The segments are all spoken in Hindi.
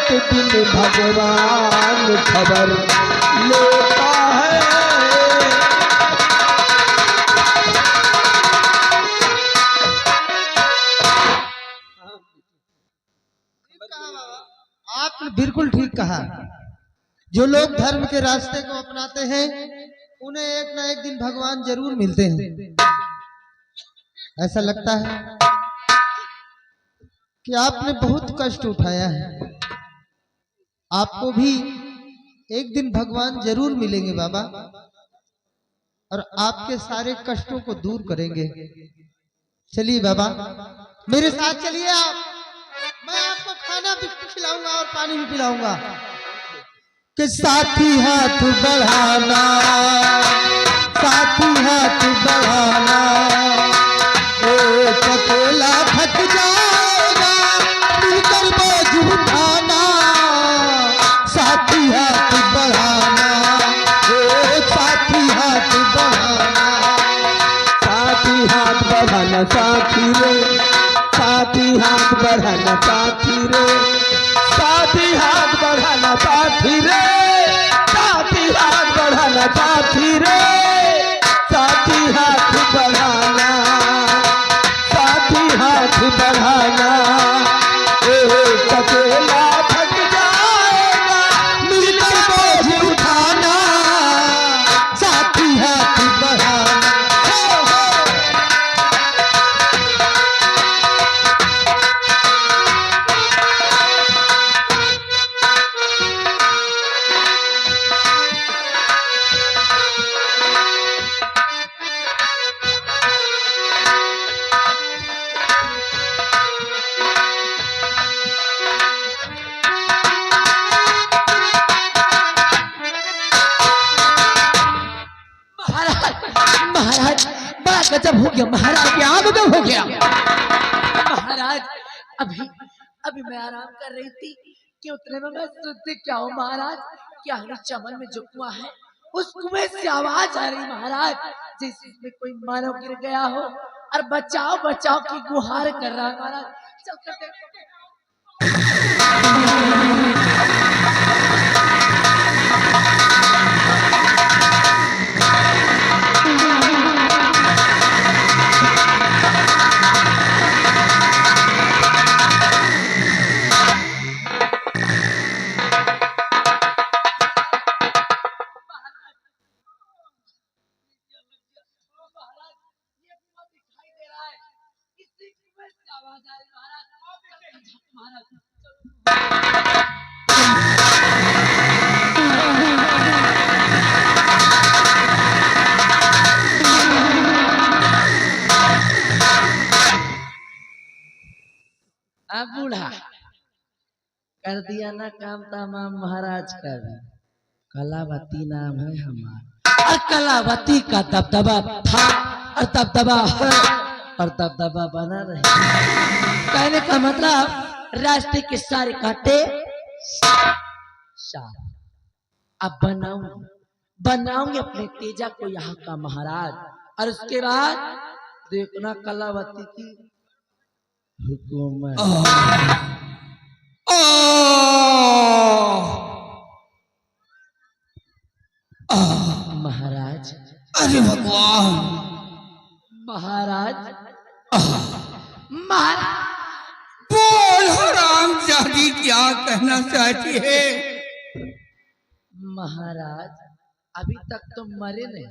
एक दिन भगवान खबर लेता है। आपने बिल्कुल ठीक कहा। जो लोग धर्म के रास्ते को अपनाते हैं उन्हें एक ना एक दिन भगवान जरूर मिलते हैं। ऐसा लगता है कि आपने बहुत कष्ट उठाया है, आपको भी एक दिन भगवान जरूर मिलेंगे बाबा, और आपके सारे कष्टों को दूर करेंगे। चलिए बाबा, मेरे साथ चलिए आप, मैं आपको खाना भी खिलाऊंगा और पानी भी पिलाऊंगा। कि साथी हाथ बढ़ाना, साथी हाथ बढ़ाना, एक अकेला थक जाएगा मिलकर बोझ उठाना। साथी हाथ बढ़ाना, एक साथी हाथ बढ़ाना। साथी हाथ बढ़ाना साथी रे, साथी हाथ बढ़ाना साथी रे, साथी हाथ बढ़ाना साथी रे, साथी हाथ बढ़ाना साथी रे, साथी हाथ बढ़ाना, साथी हाथ बढ़ाना। एक अकेला थक जाएगा मिलकर बोझ उठाना। साथी हाथ बढ़ाना। महाराज बड़ा गजब हो गया महाराज, क्या गजब हो गया महाराज। अभी अभी मैं आराम कर रही थी कि उतने में मैं सुनती क्या हूँ महाराज, क्या चमन में जो कुआं है उस कुएं से आवाज आ रही महाराज, जैसे इसमें कोई मानव गिर गया हो और बचाओ बचाओ की गुहार कर रहा है महाराज। चल कर देखो। बूढ़ा कर दिया ना काम तमाम महाराज का भी। कलावती नाम है हमारा, और कलावती का दबदबा था और दबदबा है और दबदबा बना रहे। कहने का मतलब रास्ते के सारे कांटे साफ। अब बनाऊंगे अपने तेजा को यहाँ का महाराज, और उसके बाद देखना कलावती की हुकूमत। महाराज, अरे भगवान, महाराज, महाराज बोल हराम जादी क्या कहना चाहती है? महाराज अभी तक तुम मरे नहीं,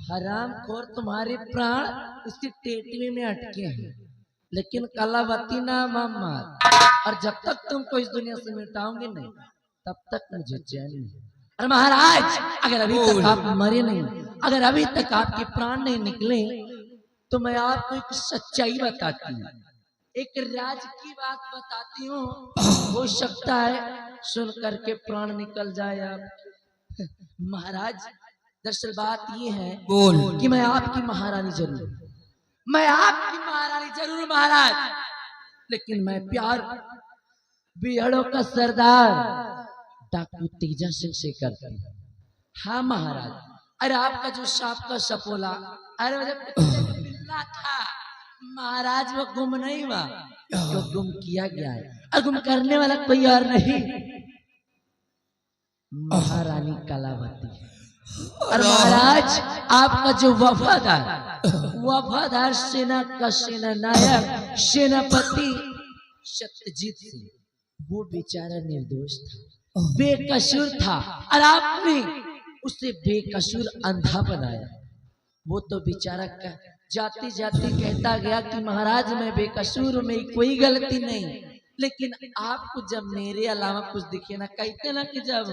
हराम खोर तुम्हारे प्राण उसकी टेटवी में अटके हैं, लेकिन कलावती नाम अमर, और जब तक तुमको इस दुनिया से मिटाओगे नहीं तब तक मुझे चैन नहीं। और महाराज अगर अभी तक आप मरे नहीं, अगर अभी तक आपके प्राण नहीं निकले, तो मैं आपको एक सच्चाई बताती हूँ, एक राज की बात बताती हूँ। हो सकता है सुन करके प्राण निकल जाए आप। महाराज दरअसल बात ये है कि मैं आपकी महारानी जरूर, मैं आपकी महारानी जरूर महाराज, लेकिन मैं प्यार बिहड़ों का सरदार डाकू तेजा सिंह से करती हूँ। हाँ महाराज, अरे आपका जो सांप का सपोला, अरे मुझे मिलना था, महाराज वो गुम नहीं हुआ, तो गुम किया गया है और गुम करने वाला कोई और नहीं, महारानी कलावती। और महाराज आपका जो वफादार सेना का सेना नायक सेनापति सत्यजीत सिंह, वो बेचारा निर्दोष था, बेकसूर था, और आपने उसे बेकसूर अंधा बनाया। वो तो बेचारा जाते जाते कहता गया कि महाराज मैं बेकसूर हूं, मेरी कोई गलती नहीं, लेकिन आपको जब मेरे अलावा कुछ दिखे ना, कहते ना कि जब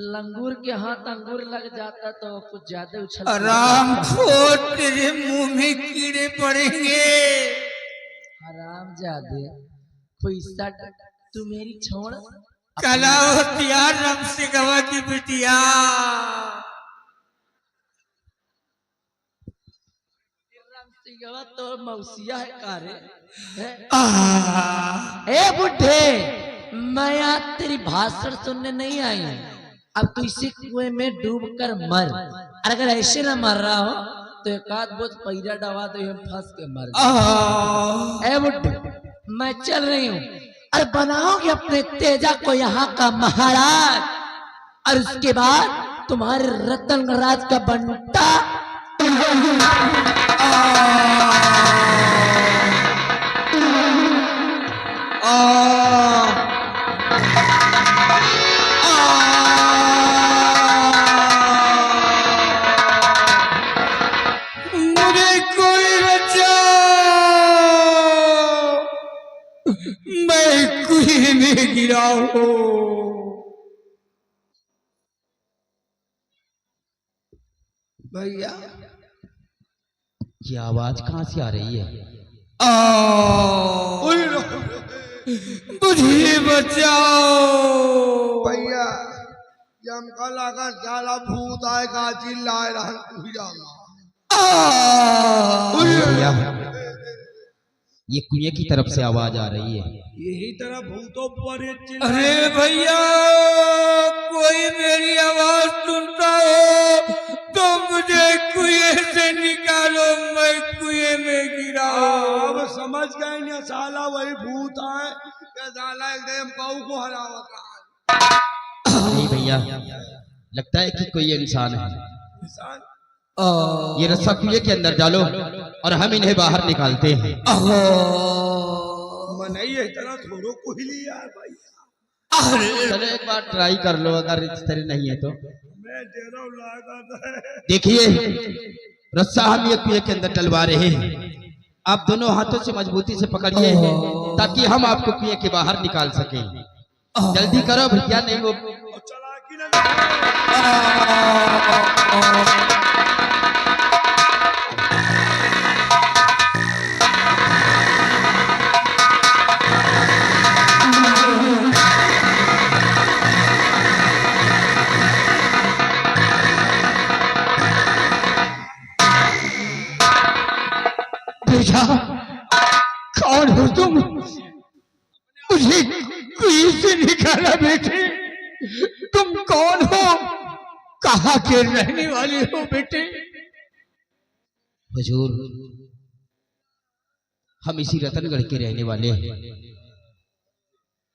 लंगूर के हाथ अंगूर लग जाता तो कुछ ज्यादा उछल, राम खोर तेरे मुंह में कीड़े पड़ेंगे। हराम जादे कोई सट, तू मेरी छोड़ कलावती राम से गवा की बिटिया, तो मौसिया है कारे। ए बुढ़े, मैं आज तेरी भाषण सुनने नहीं आई हूँ, अब तू इसी कुएं में डूब कर मर, और अगर ऐसे ना मर रहा हो तो एक आध बोझ पैरा डवा दो, हम फंस के मर जाए। ए बुढ़े, मैं चल रही हूँ, और बनाओगे अपने तेजा को यहाँ का महाराज, और उसके बाद तुम्हारे रतन राज का बंटा मुझे कोई बचाओ, मैं कुएं में गिरा हूं। भैया ये आवाज कहाँ से आ रही है? मुझे बचाओ भैया, ये हमका लगा साला भूत आएगा चिल्लाए रहा। भैया, ये कुएं की तरफ से आवाज आ रही है। यही तरह भूतों पर अरे भैया, कोई मेरी आवाज सुनता हो तो मुझे कुएं से निकालो, मैं कुएं में गिरा। अब समझ गए ना साला वही भूत है, क्या साला एकदम काऊ को हरावता है। नहीं भैया, लगता है कि कोई इंसान है। इंसान? ये रस्सा कुएं के अंदर डालो और हम इन्हें बाहर निकालते हैं। मन इस तरह थोड़ो को ही लिया है भैया। चलो एक बार ट्राई कर लो, अगर इस तरह नहीं है तो। मैं तेरा लागा देखिए, रस्सा हम ये कुएं के अंदर डलवा रहे हैं, आप दोनों हाथों से मजबूती से पकड़िए ताकि हम आपको कुएं के बाहर निकाल सकें। जल्दी करो भैया, नहीं वो चला कि ना। बेटा, कौन हो तुम? मुझे कुएं से निकाला बेटे। तुम कौन हो? कहाँ के रहने वाले हो बेटे? हुजूर, हम इसी रतनगढ़ के रहने वाले हैं।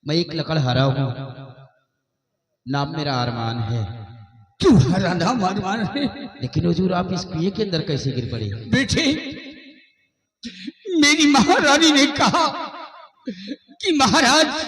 मैं एक लकड़हारा हूँ, नाम मेरा अरमान है। तुम्हारा नाम अरमान है? लेकिन हुजूर, आप इस कुएं के अंदर कैसे गिर पड़े? बेटे, मेरी महारानी ने कहा कि महाराज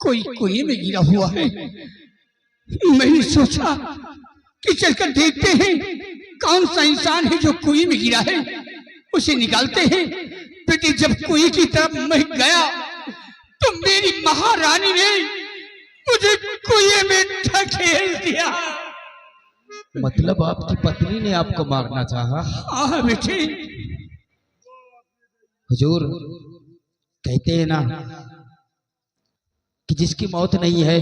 कोई कुएं में गिरा हुआ है। मैंने सोचा कि चलकर देखते हैं कौन सा इंसान है जो कुएं में गिरा है, उसे निकालते हैं। बेटे, जब कुएं की तरफ मैं गया तो मेरी महारानी ने मुझे कुएं में धकेल दिया। मतलब आपकी पत्नी ने आपको मारना चाहा? हाँ बेटे। हुजूर, कहते हैं ना कि जिसकी मौत नहीं है,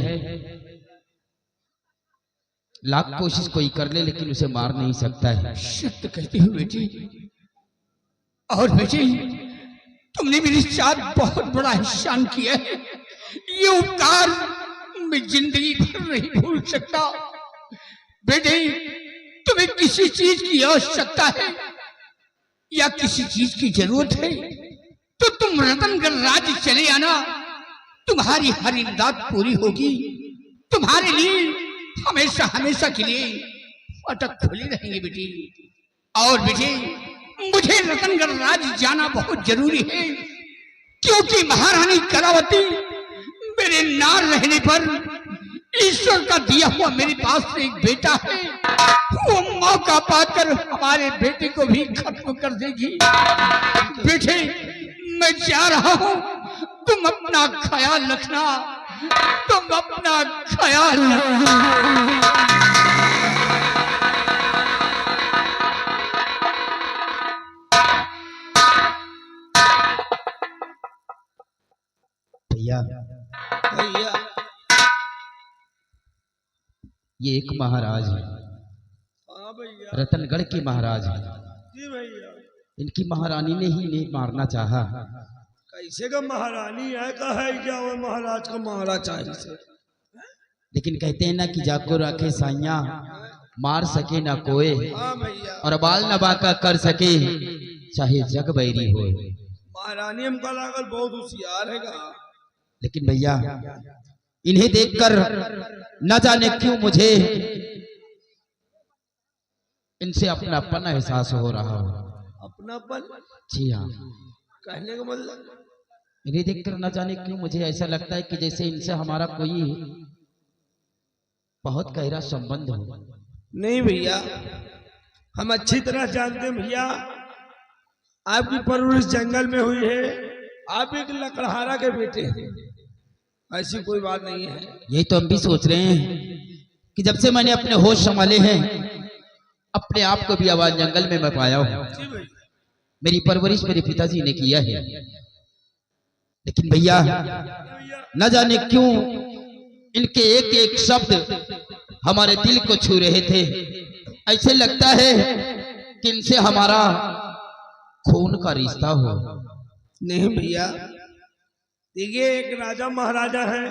लाख कोशिश कोई कर ले लेकिन उसे मार नहीं सकता है। सत्य कहते हो बेटी। और बेटी, तुमने मेरे साथ बहुत बड़ा एहसान किया है। ये उपकार मैं जिंदगी भर नहीं भूल सकता। बेटे, तुम्हें किसी चीज की आवश्यकता है या किसी चीज की जरूरत है तो तुम रतनगढ़ राज्य चले आना, तुम्हारी हर इमदाद पूरी होगी। तुम्हारे लिए हमेशा हमेशा के लिए फाटक खुले रहेंगे बेटी। और बेटे, मुझे रतनगढ़ राज्य जाना बहुत जरूरी है, क्योंकि महारानी कलावती मेरे ना रहने पर ईश्वर का दिया हुआ मेरे पास एक बेटा है, वो मौका पाकर हमारे बेटे को भी खत्म कर देगी। बेटे, मैं जा रहा हूँ, तुम अपना ख्याल रखना, तुम अपना ख्याल रखना। भैया, भैया ये एक महाराज है, हाँ भैया, रतनगढ़ के महाराज है। जी भैया। इनकी महारानी ने ही इन्हें मारना चाहा। कैसे का महारानी है का है क्या, वो महाराज का मारा चाहिए से। लेकिन कहते हैं ना कि जाको रखे साइया, मार सके ना कोई, हाँ भैया। और बाल न बाका कर सके चाहे जग बैरी हो। महारानी हमका लागल बहुत होशियार है का। लेकिन भैया, इन्हें देखकर न जाने क्यों मुझे इनसे अपनापन एहसास हो रहा हो। अपनापन? जी हाँ, कहने का मतलब इन्हें देखकर न जाने क्यों मुझे ऐसा लगता है कि जैसे इनसे हमारा कोई बहुत गहरा संबंध हो। नहीं भैया, हम अच्छी तरह जानते हैं भैया, आपकी परवरिश जंगल में हुई है, आप एक लकड़हारा के बेटे हैं, ऐसी कोई बात नहीं है। यही तो हम भी सोच रहे हैं कि जब से मैंने अपने होश संभाले हैं, अपने आप को भी आवाज जंगल में मैं पाया हूं। मेरी परवरिश मेरे पिताजी ने किया है। लेकिन भैया, न जाने क्यों इनके एक एक शब्द हमारे दिल को छू रहे थे। ऐसे लगता है कि इनसे हमारा खून का रिश्ता हो। नहीं भैया, देखिए, एक राजा महाराजा है,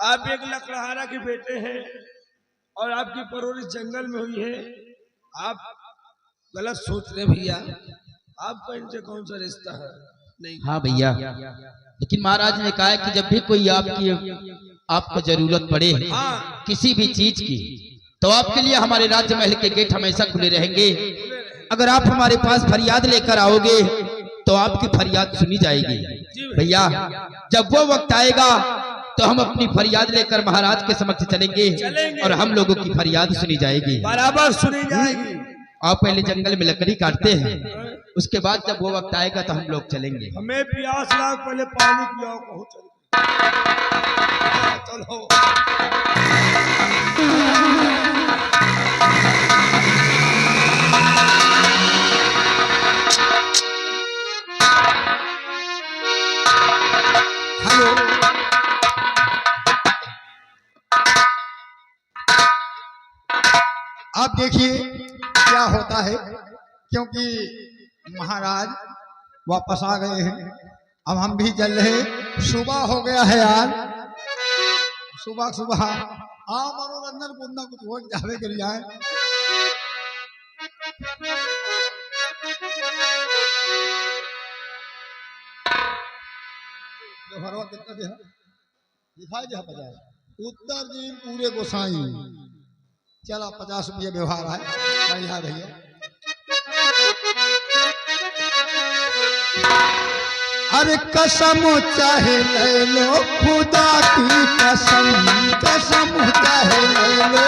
आप एक लकड़हारा के बेटे हैं, और आपकी परवरिश जंगल में हुई है। आप गलत सोच रहे भैया, आपका इनसे कौन सा रिश्ता है? नहीं। हाँ भैया, लेकिन महाराज ने कहा है कि जब भी कोई आपको जरूरत पड़े हाँ। किसी भी चीज की, तो आपके लिए हमारे राज्य महल के गेट हमेशा खुले रहेंगे। अगर आप हमारे पास फरियाद लेकर आओगे तो आपकी फरियाद सुनी जाएगी। भैया, जब वो वक्त आएगा तो हम अपनी फरियाद लेकर महाराज के समक्ष चलेंगे और हम लोगों की फरियाद सुनी जाएगी, बराबर सुनी जाएगी। आप पहले जंगल में लकड़ी काटते हैं, उसके बाद जब वो वक्त आएगा तो हम लोग चलेंगे। हमें प्यास लाग, पहले पानी पियाओ, कहो चलो। हेलो, आप देखिए क्या होता है, क्योंकि महाराज वापस आ गए हैं, अब हम भी चल रहे। सुबह हो गया है यार, सुबह सुबह मनोरंजन कुछ ना कुछ हो जावे के लिए आए। व्यवहारवा कितना दे दिखाई दे 50 उत्तर दिन पूरे गोसाई। चला 50 रुपये व्यवहार है बढ़िया भैया। अरे कसम चाहे ले लो खुदा की कसम, कसम चाहे ले लो,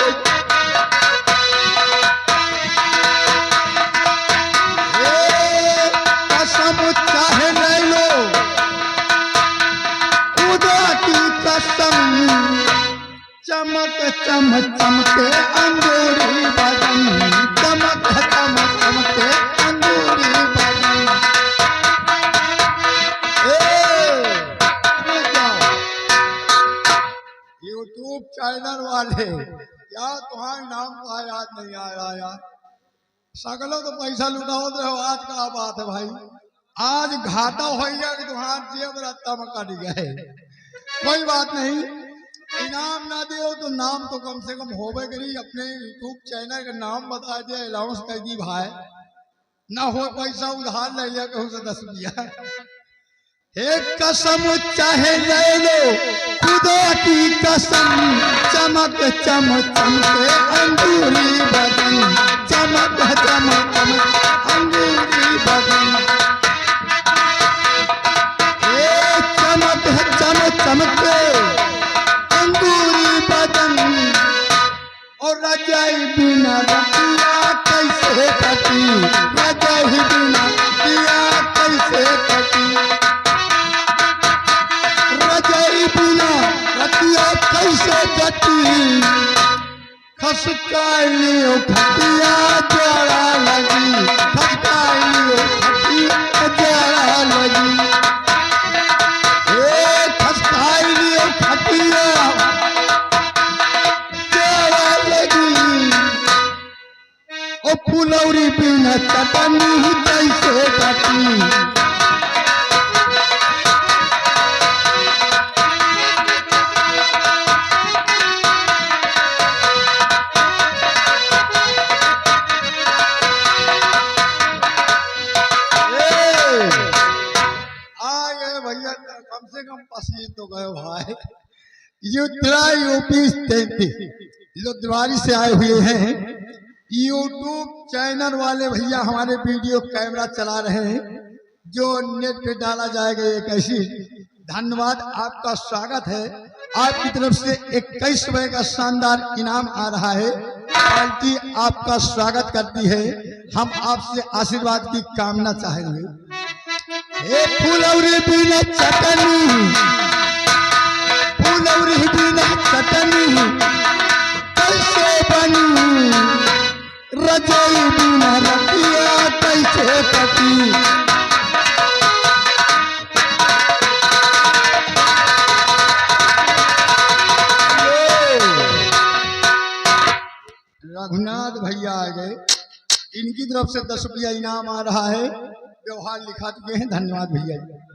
कसम चाहे ले लो खुदा की कसम, चमक चम चमके अंगूरी बदन, चमक चम चमके अंगूरी बदन। यूट्यूब चैनल वाले यार, तुम्हारे नाम का याद नहीं आ रहा यार, सगलों तो पैसा लुटाओ रहे हो। आज का बात है भाई, आज घाटा हो गया कि तुम्हारा जेब रत्ता में कट गए। कोई बात नहीं, इनाम ना दे तो नाम तो कम से कम होवे करी। अपने यूट्यूब चैनल का नाम बता दिया, अनाउंस कर दी भाई, ना हो पैसा उधार ले लिया कहूँ से 10 रुपया। हे कसम चाहे ले लो खुदा की कसम, चमक चम चमके अंगूरी बदन, चमक चम चम अंगूरी बदन। हे चमक चम चमके अंगूरी बदन, और रजाई बिना रतिया कैसे कटी, रजाई बिना दिया कैसे कटी, रजाई बिना रतिया कैसे कटी। खसकाइलियो खटिया जड़ा लगी, खसकाइलियो खटिया जड़ा लगी। ए खसकाइलियो खटिया जड़ा लगी, ओ फुलौरी बिना चटनी कैसे कटी। भैया कम से कम पसीन तो गए भाई। यूपी 33 लुधियाना से आए हुए हैं। यूट्यूब चैनल वाले भैया हमारे वीडियो कैमरा चला रहे हैं, जो नेट पे डाला जाएगा एक ऐसी। धन्यवाद, आपका स्वागत है। आपकी तरफ से 21 रुपए का शानदार इनाम आ रहा है। पार्टी आपका स्वागत करती है। हम आपसे आशीर्वाद की कामना चाहेंगे। हे फुलौरी बिना चटनी, फुलौरी बिना चटनी कैसे बनी, रजाई बिना रतिया कैसे कटी। रघुनाथ भैया आ गए, इनकी तरफ से 10 रुपया इनाम आ रहा है। व्यवहार लिखा चुके हैं। धन्यवाद भैया जी।